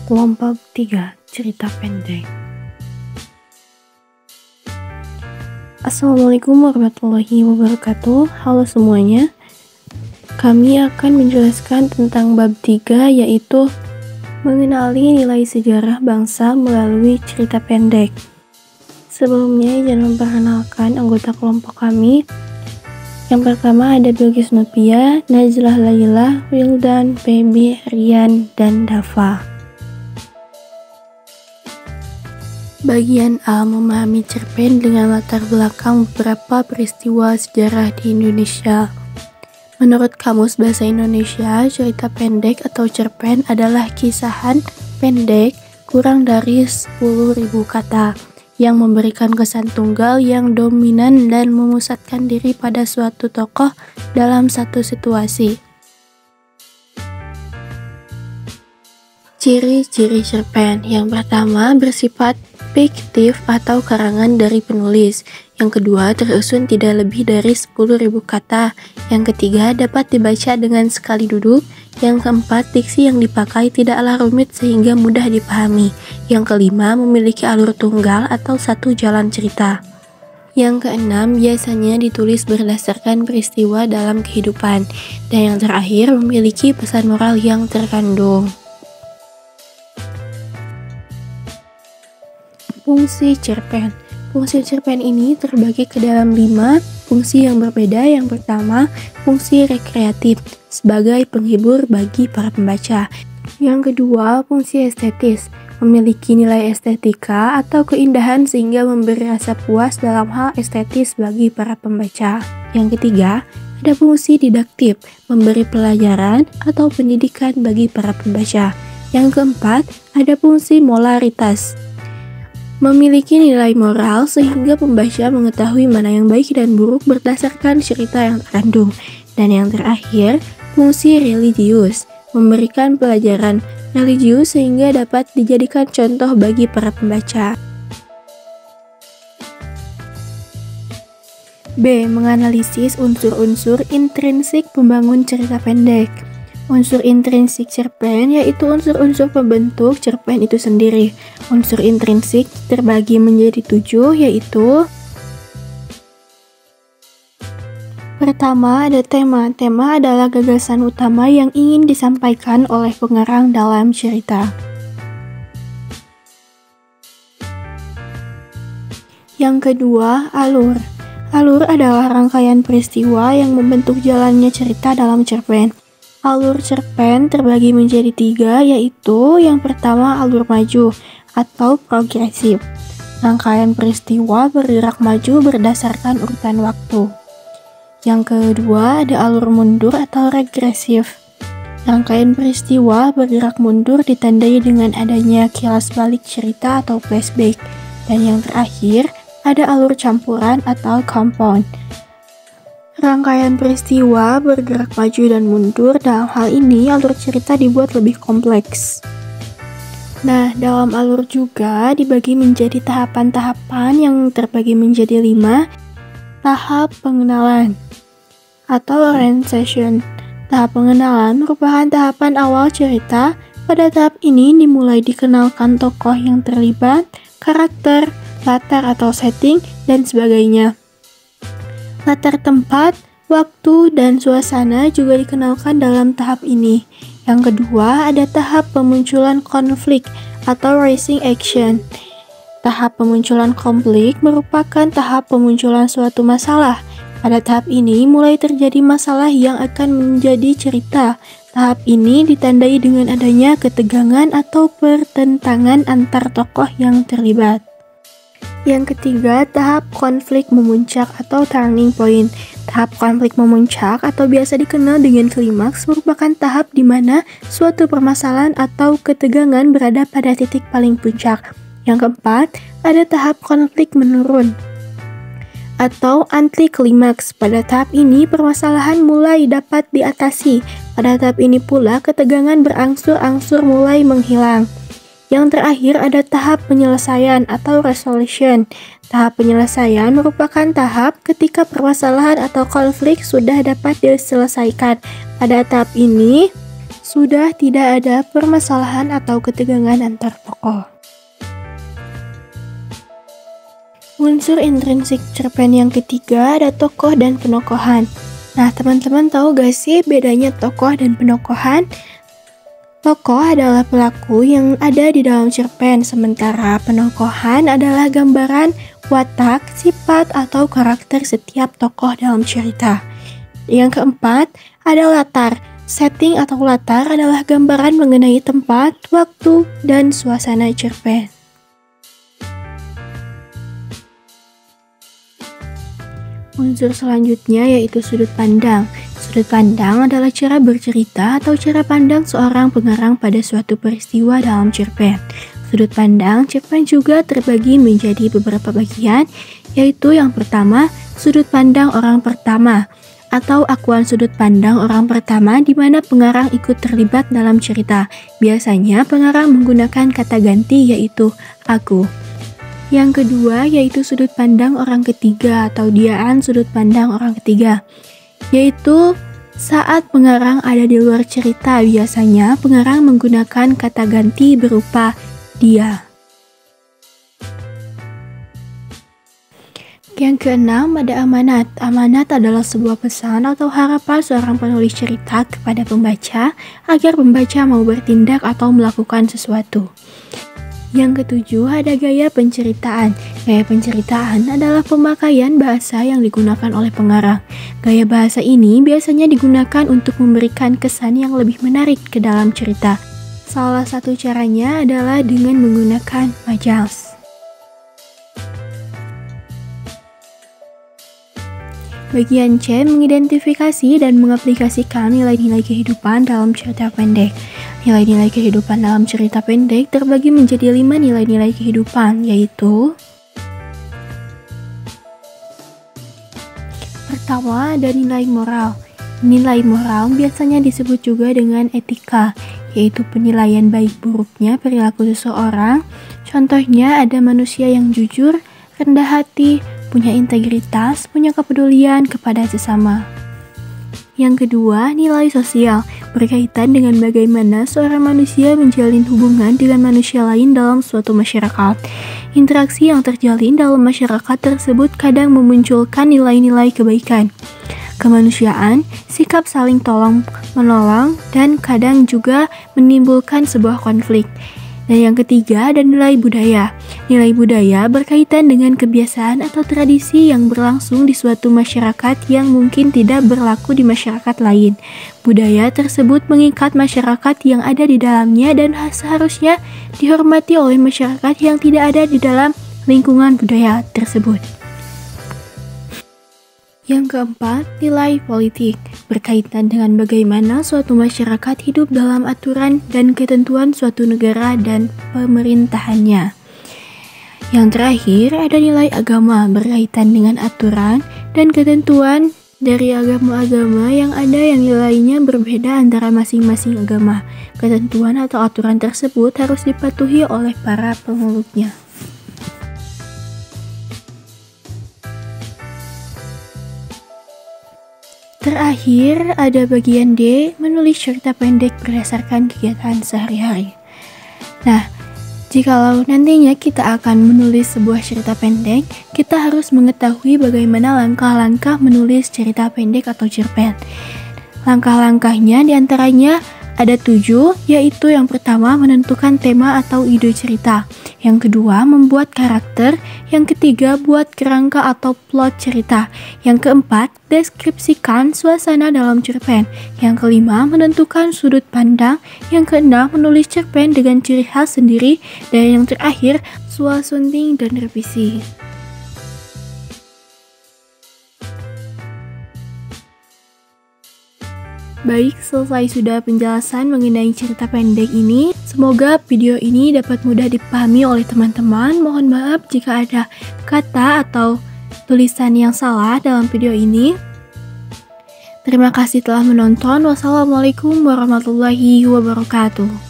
Kelompok 3 Cerita Pendek. Assalamualaikum warahmatullahi wabarakatuh. Halo semuanya. Kami akan menjelaskan tentang bab 3, yaitu mengenali nilai sejarah bangsa melalui cerita pendek. Sebelumnya izin memperkenalkan anggota kelompok kami. Yang pertama ada Bilqis Nopia, Najlah Laila, Wildan, Feby, Rian, dan Dava. Bagian A, memahami cerpen dengan latar belakang beberapa peristiwa sejarah di Indonesia. Menurut Kamus Bahasa Indonesia, cerita pendek atau cerpen adalah kisahan pendek kurang dari 10.000 kata yang memberikan kesan tunggal yang dominan dan memusatkan diri pada suatu tokoh dalam satu situasi. Ciri-ciri cerpen. Yang pertama, bersifat fiktif atau karangan dari penulis. Yang kedua, tersusun tidak lebih dari 10.000 kata. Yang ketiga, dapat dibaca dengan sekali duduk. Yang keempat, diksi yang dipakai tidaklah rumit sehingga mudah dipahami. Yang kelima, memiliki alur tunggal atau satu jalan cerita. Yang keenam, biasanya ditulis berdasarkan peristiwa dalam kehidupan. Dan yang terakhir, memiliki pesan moral yang terkandung. Fungsi cerpen. Fungsi cerpen ini terbagi ke dalam 5 fungsi yang berbeda. Yang pertama, fungsi rekreatif sebagai penghibur bagi para pembaca. Yang kedua, fungsi estetis, memiliki nilai estetika atau keindahan sehingga memberi rasa puas dalam hal estetis bagi para pembaca. Yang ketiga, ada fungsi didaktif, memberi pelajaran atau pendidikan bagi para pembaca. Yang keempat, ada fungsi molaritas, memiliki nilai moral sehingga pembaca mengetahui mana yang baik dan buruk berdasarkan cerita yang terkandung. Dan yang terakhir, fungsi religius, memberikan pelajaran religius sehingga dapat dijadikan contoh bagi para pembaca. B. Menganalisis unsur-unsur intrinsik pembangun cerita pendek. Unsur intrinsik cerpen yaitu unsur-unsur pembentuk cerpen itu sendiri. Unsur intrinsik terbagi menjadi 7, yaitu pertama, ada tema. Tema adalah gagasan utama yang ingin disampaikan oleh pengarang dalam cerita. Yang kedua, alur. Alur adalah rangkaian peristiwa yang membentuk jalannya cerita dalam cerpen. Alur cerpen terbagi menjadi 3, yaitu yang pertama alur maju atau progresif. Rangkaian peristiwa bergerak maju berdasarkan urutan waktu. Yang kedua ada alur mundur atau regresif. Rangkaian peristiwa bergerak mundur ditandai dengan adanya kilas balik cerita atau flashback. Dan yang terakhir ada alur campuran atau compound. Rangkaian peristiwa bergerak maju dan mundur. Dalam hal ini alur cerita dibuat lebih kompleks. Nah, dalam alur juga dibagi menjadi tahapan-tahapan yang terbagi menjadi 5. Tahap pengenalan atau orientation. Tahap pengenalan merupakan tahapan awal cerita. Pada tahap ini dimulai dikenalkan tokoh yang terlibat, karakter, latar atau setting, dan sebagainya. Latar tempat, waktu, dan suasana juga dikenalkan dalam tahap ini. Yang kedua, ada tahap pemunculan konflik atau rising action. Tahap pemunculan konflik merupakan tahap pemunculan suatu masalah. Pada tahap ini mulai terjadi masalah yang akan menjadi cerita. Tahap ini ditandai dengan adanya ketegangan atau pertentangan antar tokoh yang terlibat. Yang ketiga, tahap konflik memuncak atau turning point. Tahap konflik memuncak atau biasa dikenal dengan klimaks merupakan tahap di mana suatu permasalahan atau ketegangan berada pada titik paling puncak. Yang keempat, ada tahap konflik menurun atau anti klimaks. Pada tahap ini permasalahan mulai dapat diatasi. Pada tahap ini pula ketegangan berangsur-angsur mulai menghilang. Yang terakhir ada tahap penyelesaian atau resolution. Tahap penyelesaian merupakan tahap ketika permasalahan atau konflik sudah dapat diselesaikan. Pada tahap ini, sudah tidak ada permasalahan atau ketegangan antar tokoh. Unsur intrinsik cerpen yang ketiga ada tokoh dan penokohan. Nah, teman-teman tahu gak sih bedanya tokoh dan penokohan? Tokoh adalah pelaku yang ada di dalam cerpen, sementara penokohan adalah gambaran watak, sifat, atau karakter setiap tokoh dalam cerita. Yang keempat ada latar. Setting atau latar adalah gambaran mengenai tempat, waktu, dan suasana cerpen. Unsur selanjutnya yaitu sudut pandang. Sudut pandang adalah cara bercerita atau cara pandang seorang pengarang pada suatu peristiwa dalam cerpen. Sudut pandang cerpen juga terbagi menjadi beberapa bagian, yaitu yang pertama, sudut pandang orang pertama, atau akuan sudut pandang orang pertama di mana pengarang ikut terlibat dalam cerita. Biasanya pengarang menggunakan kata ganti yaitu aku. Yang kedua yaitu sudut pandang orang ketiga atau diaan sudut pandang orang ketiga, yaitu saat pengarang ada di luar cerita. Biasanya pengarang menggunakan kata ganti berupa dia. Yang keenam ada amanat. Amanat adalah sebuah pesan atau harapan seorang penulis cerita kepada pembaca agar pembaca mau bertindak atau melakukan sesuatu. Yang ketujuh ada gaya penceritaan. Gaya penceritaan adalah pemakaian bahasa yang digunakan oleh pengarang. Gaya bahasa ini biasanya digunakan untuk memberikan kesan yang lebih menarik ke dalam cerita. Salah satu caranya adalah dengan menggunakan majaz. Bagian C mengidentifikasi dan mengaplikasikan nilai-nilai kehidupan dalam cerita pendek. Nilai-nilai kehidupan dalam cerita pendek terbagi menjadi 5 nilai-nilai kehidupan, yaitu pertama ada nilai moral. Nilai moral biasanya disebut juga dengan etika, yaitu penilaian baik buruknya perilaku seseorang. Contohnya ada manusia yang jujur, rendah hati, punya integritas, punya kepedulian kepada sesama. Yang kedua, nilai sosial, berkaitan dengan bagaimana seorang manusia menjalin hubungan dengan manusia lain dalam suatu masyarakat. Interaksi yang terjalin dalam masyarakat tersebut kadang memunculkan nilai-nilai kebaikan, kemanusiaan, sikap saling tolong-menolong, dan kadang juga menimbulkan sebuah konflik. Dan yang ketiga ada nilai budaya. Nilai budaya berkaitan dengan kebiasaan atau tradisi yang berlangsung di suatu masyarakat yang mungkin tidak berlaku di masyarakat lain. Budaya tersebut mengikat masyarakat yang ada di dalamnya dan seharusnya dihormati oleh masyarakat yang tidak ada di dalam lingkungan budaya tersebut. Yang keempat, nilai politik, berkaitan dengan bagaimana suatu masyarakat hidup dalam aturan dan ketentuan suatu negara dan pemerintahannya. Yang terakhir, ada nilai agama, berkaitan dengan aturan dan ketentuan dari agama-agama yang ada yang nilainya berbeda antara masing-masing agama. Ketentuan atau aturan tersebut harus dipatuhi oleh para pemeluknya. Terakhir, ada bagian D, menulis cerita pendek berdasarkan kegiatan sehari-hari. Nah, jikalau nantinya kita akan menulis sebuah cerita pendek, kita harus mengetahui bagaimana langkah-langkah menulis cerita pendek atau cerpen. Langkah-langkahnya diantaranya ada 7, yaitu yang pertama menentukan tema atau ide cerita. Yang kedua, membuat karakter. Yang ketiga, buat kerangka atau plot cerita. Yang keempat, deskripsikan suasana dalam cerpen. Yang kelima, menentukan sudut pandang. Yang keenam, menulis cerpen dengan ciri khas sendiri. Dan yang terakhir, suasunting dan revisi. Baik, selesai sudah penjelasan mengenai cerita pendek ini. Semoga video ini dapat mudah dipahami oleh teman-teman. Mohon maaf jika ada kata atau tulisan yang salah dalam video ini. Terima kasih telah menonton. Wassalamualaikum warahmatullahi wabarakatuh.